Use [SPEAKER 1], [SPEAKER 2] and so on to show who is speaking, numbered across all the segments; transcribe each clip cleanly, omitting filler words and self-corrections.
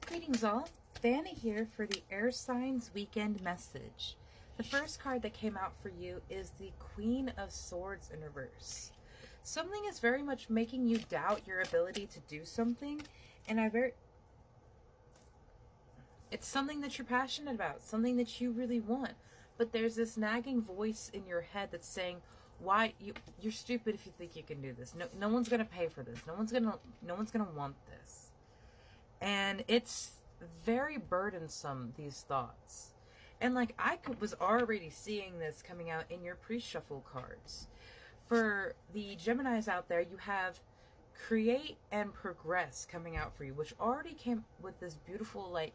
[SPEAKER 1] Greetings all, Vanna here for the Air Signs Weekend Message. The first card that came out for you is the Queen of Swords in reverse. Something is very much making you doubt your ability to do something, and it's something that you're passionate about, something that you really want, but there's this nagging voice in your head that's saying, why you're stupid if you think you can do this. No one's gonna pay for this. No one's gonna want this. And it's very burdensome, these thoughts. And like I was already seeing this coming out in your pre-shuffle cards. For the Geminis out there, you have Create and Progress coming out for you, which already came with this beautiful like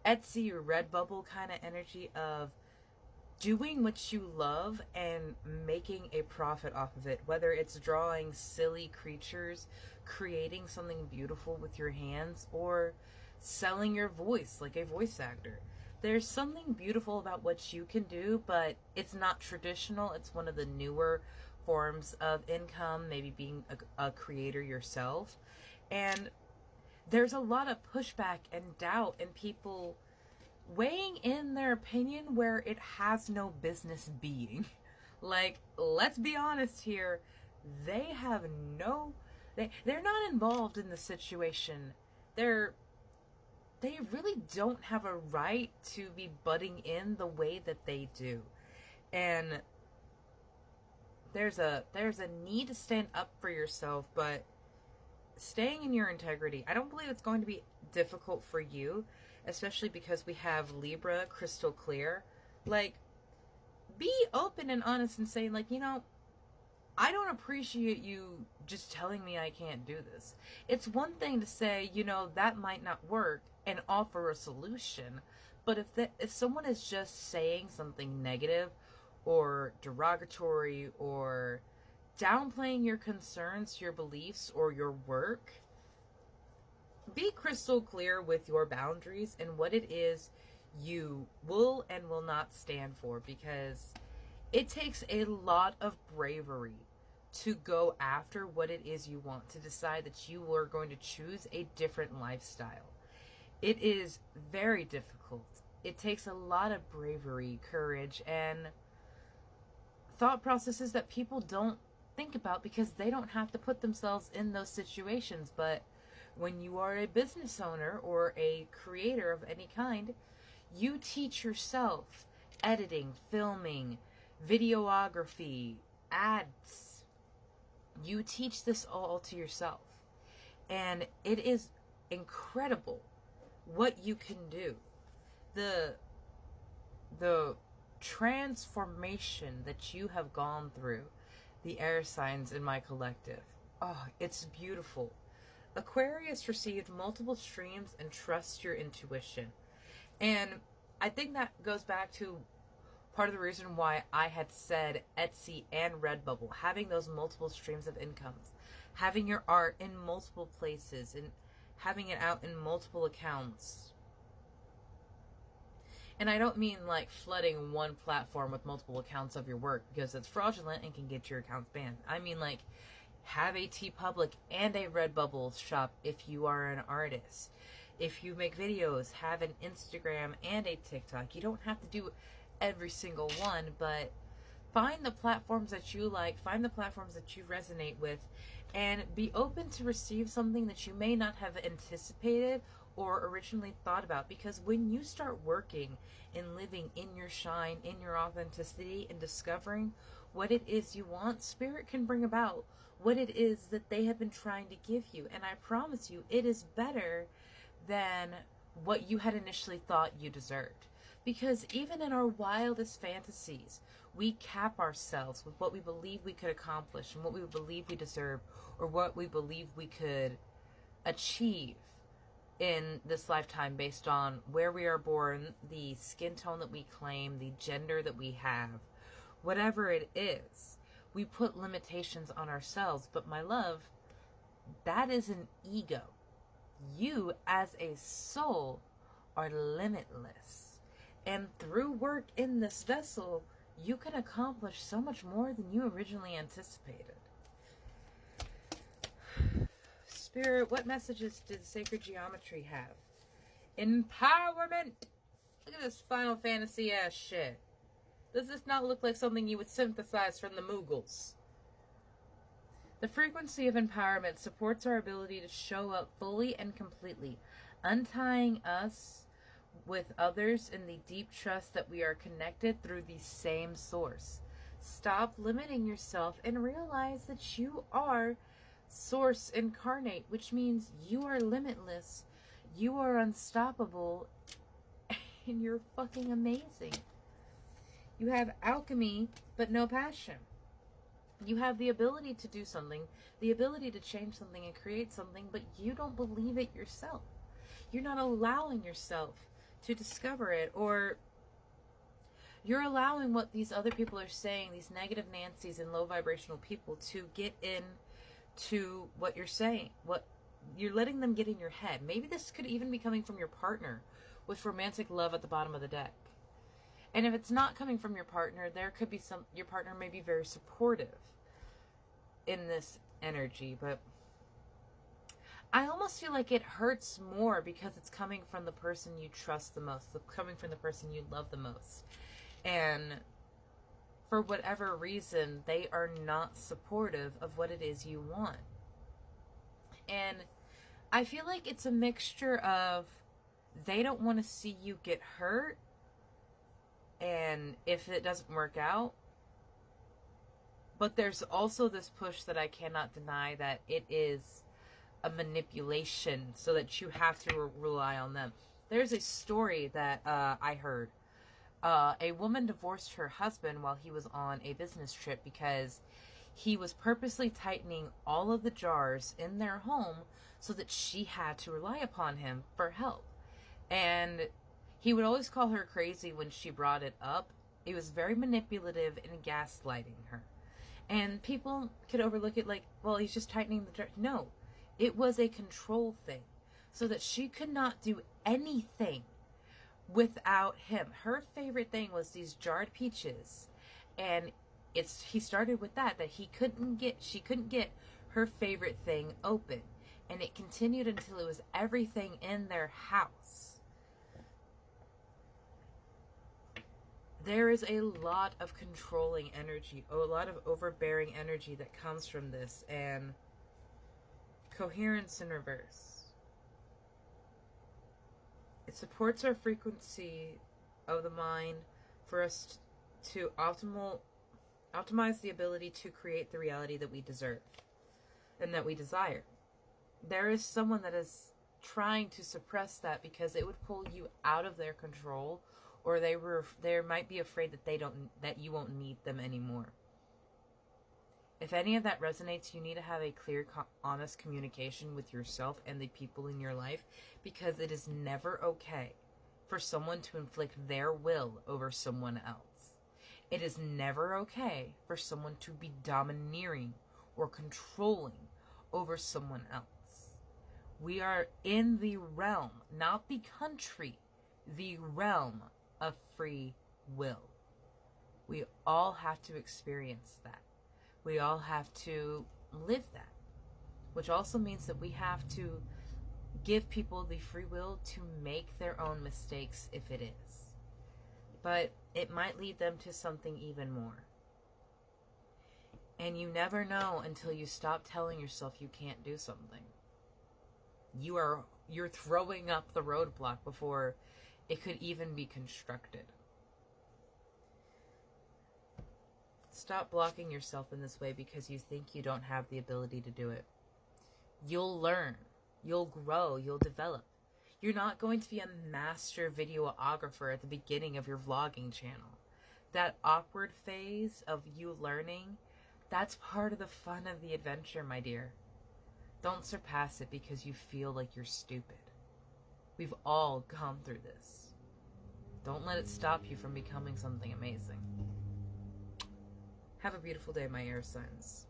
[SPEAKER 1] Etsy or Redbubble kind of energy of doing what you love and making a profit off of it, whether it's drawing silly creatures, creating something beautiful with your hands, or selling your voice like a voice actor. There's something beautiful about what you can do, but it's not traditional. It's one of the newer forms of income, maybe being a creator yourself. And there's a lot of pushback and doubt and people weighing in their opinion where it has no business being. Like, let's be honest here, they're not involved in the situation. They really don't have a right to be butting in the way that they do. And there's a need to stand up for yourself, but staying in your integrity, I don't believe it's going to be difficult for you, especially because we have Libra, crystal clear. Like, be open and honest and saying, like, I don't appreciate you just telling me I can't do this. It's one thing to say, that might not work and offer a solution. But if someone is just saying something negative or derogatory or downplaying your concerns, your beliefs, or your work, be crystal clear with your boundaries and what it is you will and will not stand for, because it takes a lot of bravery to go after what it is you want, to decide that you are going to choose a different lifestyle. It is very difficult. It takes a lot of bravery, courage, and thought processes that people don't think about because they don't have to put themselves in those situations. But when you are a business owner or a creator of any kind, you teach yourself editing, filming, videography, ads. You teach this all to yourself. And it is incredible what you can do. The transformation that you have gone through, the air signs in my collective. Oh, it's beautiful. Aquarius received multiple streams and trust your intuition. And I think that goes back to part of the reason why I had said Etsy and Redbubble, having those multiple streams of incomes, having your art in multiple places and having it out in multiple accounts. And I don't mean like flooding one platform with multiple accounts of your work, because it's fraudulent and can get your accounts banned. I mean like have a TeePublic and a Redbubble shop if you are an artist. If you make videos, have an Instagram and a TikTok. You don't have to do every single one, but find the platforms that you like, find the platforms that you resonate with, and be open to receive something that you may not have anticipated or originally thought about. Because when you start working and living in your shine, in your authenticity, and discovering what it is you want, Spirit can bring about what it is that they have been trying to give you. And I promise you, it is better than what you had initially thought you deserved. Because even in our wildest fantasies, we cap ourselves with what we believe we could accomplish and what we believe we deserve, or what we believe we could achieve in this lifetime based on where we are born, the skin tone that we claim, the gender that we have, whatever it is. We put limitations on ourselves. But my love, that is an ego. You as a soul are limitless. And through work in this vessel, you can accomplish so much more than you originally anticipated. Spirit, what messages did Sacred Geometry have Empowerment! Look at this Final Fantasy ass shit. Does this not look like something you would synthesize from the Moogles? The frequency of empowerment supports our ability to show up fully and completely, untying us with others in the deep trust that we are connected through the same source. Stop limiting yourself and realize that you are Source incarnate, which means you are limitless, you are unstoppable, and you're fucking amazing. You have alchemy, but no passion. You have the ability to do something, the ability to change something and create something, but you don't believe it yourself. You're not allowing yourself to discover it, or you're allowing what these other people are saying, these negative Nancys and low vibrational people, to get in to what you're saying. What you're letting them get in your head. Maybe this could even be coming from your partner with romantic love at the bottom of the deck. And if it's not coming from your partner, there could be your partner may be very supportive in this energy, but I almost feel like it hurts more because it's coming from the person you trust the most, coming from the person you love the most. And for whatever reason, they are not supportive of what it is you want. And I feel like it's a mixture of they don't want to see you get hurt, and if it doesn't work out, but there's also this push that I cannot deny that it is a manipulation so that you have to rely on them. There's a story that I heard. A woman divorced her husband while he was on a business trip because he was purposely tightening all of the jars in their home so that she had to rely upon him for help. And he would always call her crazy when she brought it up. It was very manipulative and gaslighting her. And people could overlook it like, well, he's just tightening the jar. No, it was a control thing so that she could not do anything without him. Her favorite thing was these jarred peaches, and he started with that she couldn't get her favorite thing open, and it continued until it was everything in their house. There is a lot of controlling energy, a lot of overbearing energy that comes from this, and coherence in reverse. It supports our frequency of the mind for us to optimize the ability to create the reality that we deserve and that we desire. There is someone that is trying to suppress that because it would pull you out of their control, or they might be afraid that you won't need them anymore. If any of that resonates, you need to have a clear, honest communication with yourself and the people in your life, because it is never okay for someone to inflict their will over someone else. It is never okay for someone to be domineering or controlling over someone else. We are in the realm, not the country, the realm of free will. We all have to experience that. We all have to live that, which also means that we have to give people the free will to make their own mistakes if it is. But it might lead them to something even more. And you never know until you stop telling yourself you can't do something. You're throwing up the roadblock before it could even be constructed. Stop blocking yourself in this way because you think you don't have the ability to do it. You'll learn. You'll grow. You'll develop. You're not going to be a master videographer at the beginning of your vlogging channel. That awkward phase of you learning, that's part of the fun of the adventure, my dear. Don't surpass it because you feel like you're stupid. We've all gone through this. Don't let it stop you from becoming something amazing. Have a beautiful day, my air signs.